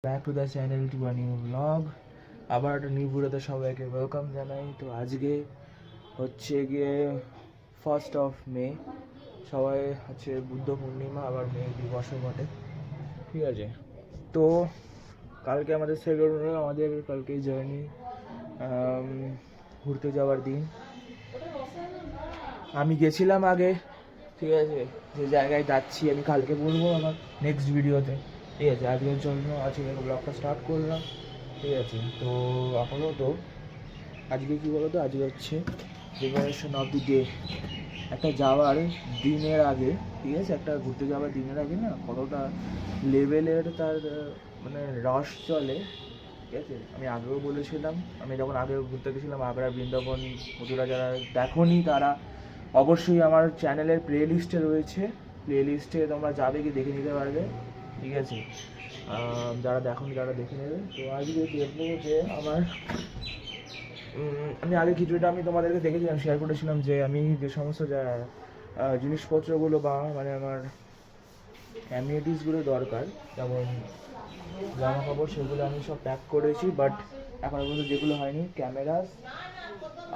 Back to the channel to a new blog. আবার একটা new ভিডিওতে সবাইকে ওয়েলকাম জানাই। তো আজকে হচ্ছে গিয়ে 1 মে, সবাই হচ্ছে বুদ্ধ পূর্ণিমা, আবার মে দিবসও বটে। ঠিক আছে, তো কালকে আমাদের আমাদের কালকে জার্নি, ঘুরতে যাওয়ার দিন। আমি গেছিলাম আগে, ঠিক আছে, যে জায়গায় যাচ্ছি আমি কালকে বলবো আমার নেক্সট ভিডিওতে। ঠিক আছে, আজকের জন্য আজকে ব্লগটা স্টার্ট করলাম। ঠিক আছে, তো আপাতত আজকে কী বলতো, আজকে হচ্ছে প্রিপারেশন অফ দি ডে। একটা যাওয়ার দিনের আগে, ঠিক আছে, একটা ঘুরতে যাওয়ার দিনের আগে না কতটা লেভেলের তার মানে রস চলে। ঠিক আছে, আমি আগেও বলেছিলাম, আমি যখন আগে ঘুরতে গেছিলাম আগ্রা, বৃন্দাবন, মথুরা, যারা দেখোনি তারা অবশ্যই আমার চ্যানেলের প্লে লিস্টে রয়েছে, প্লে লিস্টে তোমরা যাবে কি দেখে নিতে পারবে। ঠিক আছে, যারা দেখোনি তারা দেখে নেবে। তো আজকে দেখবো যে আমার আমি আগে কিছুটা আমি তোমাদেরকে দেখেছিলাম, শেয়ার করেছিলাম যে আমি যে সমস্ত জিনিসপত্রগুলো বা মানে আমার অ্যামিনিটিসগুলো দরকার, যেমন জামা কাপড়, সেগুলো আমি সব প্যাক করেছি। বাট এখনো পর্যন্ত যেগুলো হয়নি, ক্যামেরা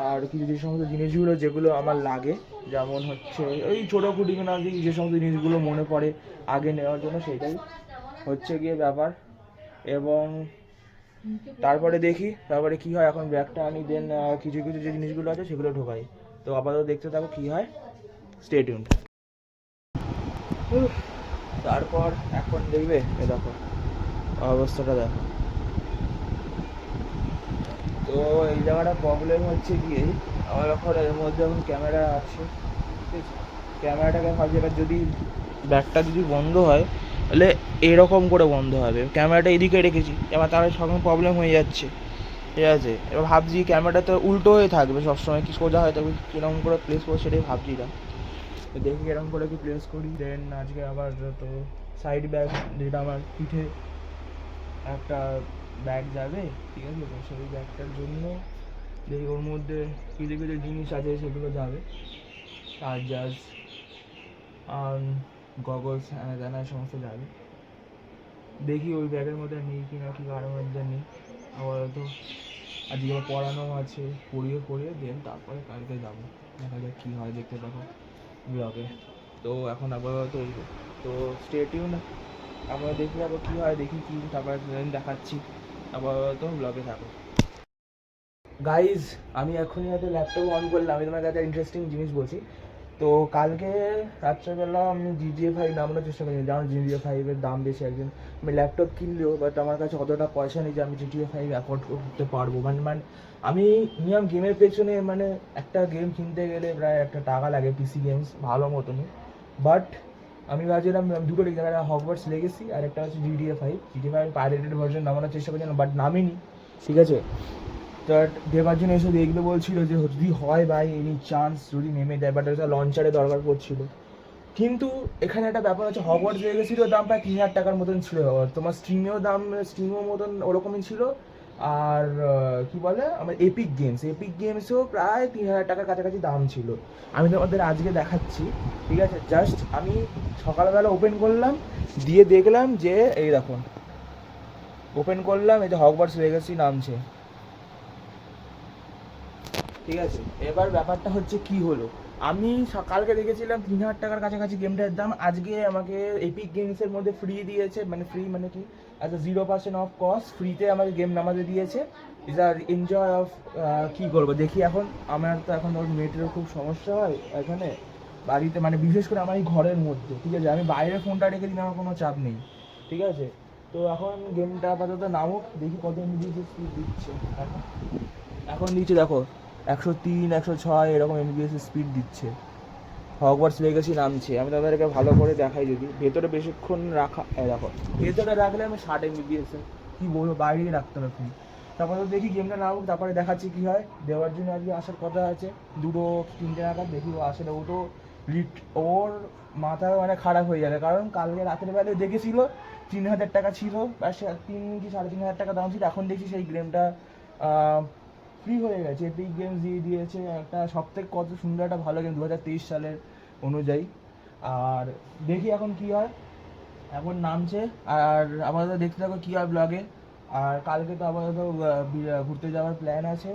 আর কিছু যে সমস্ত জিনিসগুলো যেগুলো আমার লাগে, যেমন হচ্ছে ওই ছোটো খুঁটিখানা যে সমস্ত জিনিসগুলো মনে পড়ে আগে নেওয়ার জন্য, সেটাই হচ্ছে গিয়ে ব্যাপার। এবং তারপরে দেখি তারপরে কী হয়। এখন ব্যাগটা আনি, দেন কিছু কিছু যে জিনিসগুলো আছে সেগুলো ঢোকাই। তো আপাতত দেখতে থাকো কী হয়, স্টে টিউনড। তারপর এখন দেখবে, এ দেখো অবস্থাটা দেখো। তো এই জায়গাটা প্রবলেম হচ্ছে গিয়ে আমার এখন এর মধ্যে এখন ক্যামেরা আছে, ঠিক আছে। ক্যামেরাটাকে ভাবছি এবার যদি ব্যাগটা যদি বন্ধ হয় তাহলে এরকম করে বন্ধ হবে। ক্যামেরাটা এদিকে রেখেছি, এবার তার সঙ্গে প্রবলেম হয়ে যাচ্ছে। ঠিক আছে, এবার ভাবছি ক্যামেরাটা তো উল্টো হয়ে থাকবে সবসময়, কি সোজা হয়ে থাকবে, কীরকম করে প্লেস করবো সেটাই ভাবছি না। তো দেখি এরকম করে কি প্লেস করি। দেন আজকে আবার তো সাইড ব্যাগ, যেটা আমার পিঠে একটা ব্যাগ যাবে, ঠিক আছে। তো সেই ব্যাগটার জন্য দেখি ওর মধ্যে কিছু কিছু জিনিস আছে সেগুলো যাবে, চার্জার আর গগলস, হ্যানা ত্যানা সমস্ত যাবে। দেখি ওই ব্যাগের মধ্যে নেই কি না, কি কারোর মধ্যে নেই। আপাতত আজকে আবার পড়ানো আছে, পড়িয়ে দেন তারপরে কালকে যাবো, দেখা যাক কী হয়, দেখতে থাকো ব্লগে। তো এখন আপাতত তো স্টে টিউন, আমরা দেখে যাবো কী হয়, দেখি কী, তারপরে দেখাচ্ছি। আপাতত ব্লগে থাকো গাইজ। আমি এখনই হয়তো ল্যাপটপ অন করলাম, আমি তোমার কাছে ইন্টারেস্টিং জিনিস বলছি। তো কালকে রাত্রেবেলা আমি GTA 5 নামানোর চেষ্টা করি, যেমন GTA 5-এর দাম বেশি। একদিন আমি ল্যাপটপ কিনলেও, বাট আমার কাছে অতটা পয়সা নেই যে আমি GTA 5 অ্যাফোর্ড করতে পারবো। মানে আমি মিনিমাম গেমের পেছনে, মানে একটা গেম কিনতে গেলে প্রায় একটা টাকা লাগে, পিসি গেমস ভালো মতনই। বাট আমি ভাবছিলাম দুটো লিখতে, একটা হগওয়ার্টস লেগেসি আর একটা হচ্ছে GTA 5 পাইরেটেড ভার্সন নামানোর চেষ্টা করছিলাম, বাট নামিনি। ঠিক আছে, বাট দেবার্জন এসে দেখবে বলছিল যে যদি হয় বাই এনি চান্স যদি নেমে যায়, বাট ওটা লঞ্চারে দরকার পড়ছিল। কিন্তু এখানে একটা ব্যাপার হচ্ছে, হগওয়ার্টস লেগেসিরও দাম প্রায় 3,000 টাকার মতন ছিল। তোমার স্ট্রিমেও মতন ওরকমই ছিল। আর কি বলে, আমার এপিক গেমসেও প্রায় 3,000 টাকার কাছাকাছি দাম ছিল। আমি তোমাদের আজকে দেখাচ্ছি। ঠিক আছে, জাস্ট আমি সকালবেলা ওপেন করলাম, দিয়ে দেখলাম যে এই দেখুন, ওপেন করলাম, এই যে হগওয়ার্টস লেগেসি নামছে। ঠিক আছে, এবার ব্যাপারটা হচ্ছে কি হলো, আমি সকালকে দেখেছিলাম 3,000 টাকার কাছাকাছি গেমটার দাম। আজকে আমাকে এপিক গেমসের মধ্যে ফ্রি দিয়েছে, মানে ফ্রি মানে কি, আচ্ছা 0% অফ কস্ট, ফ্রিতে আমাকে গেম নামাতে দিয়েছে। ইজ আর এনজয় অফ। কী করবো দেখি। এখন আমার তো এখন ওর নেটেরও খুব সমস্যা হয় এখানে বাড়িতে, মানে বিশেষ করে আমার এই ঘরের মধ্যে। ঠিক আছে, আমি বাইরে ফোনটা রেখে দিলে আমার কোনো চাপ নেই। ঠিক আছে, তো এখন গেমটা আপাতত নামুক, দেখি কত এমবিপিএস স্পিড দিচ্ছে। এখন দিচ্ছে দেখো 103, 106 এরকম এমবিপিএস স্পিড দিচ্ছে। হগওয়ার্টস লেগেসি নামছে। আমি তাদেরকে ভালো করে দেখাই, যদি ভেতরে বেশিক্ষণ রাখা, দেখো ভেতরে রাখলে আমি 60 এমবিপিএস, কী বলবো, বাইরেই রাখতে হবে ফোন। তারপরে দেখি গেমটা নামুক, তারপরে দেখাচ্ছি কী হয়। দেওয়ার জন্য আজকে আসার কথা আছে 2-3টে নাগাদ, দেখি ও আসলে। ও তো ওর মাথা মানে খারাপ হয়ে যাবে, কারণ কালকে রাতের বেলায় দেখেছিল 3,000 টাকা ছিল, বা 3 কি 3,500 টাকা দাম ছিল। এখন দেখছি সেই গেমটা ফ্রি হয়ে গেছে, এপিক গেমস দিয়ে দিয়েছে একটা সবথেকে কত সুন্দর একটা ভালো গেম 2023 সালের অনুযায়ী। আর দেখি এখন কি হয়। এখন নামছে। আর আপাতত দেখতে থাকো কী হয় ব্লগে। আর কালকে তো আপাতত ঘুরতে যাওয়ার প্ল্যান আছে,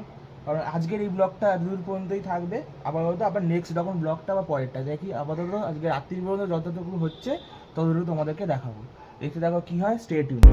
কারণ আজকের এই ব্লগটা এতদূর পর্যন্তই থাকবে। আপাতত আবার নেক্সট যখন ব্লগটা বা পরেরটা দেখি, আপাতত আজকে রাত্রি পর্যন্ত যতটুকু হচ্ছে ততটুকু তোমাদেরকে দেখাবো। দেখতে থাকো কী হয়, স্টে টিউন।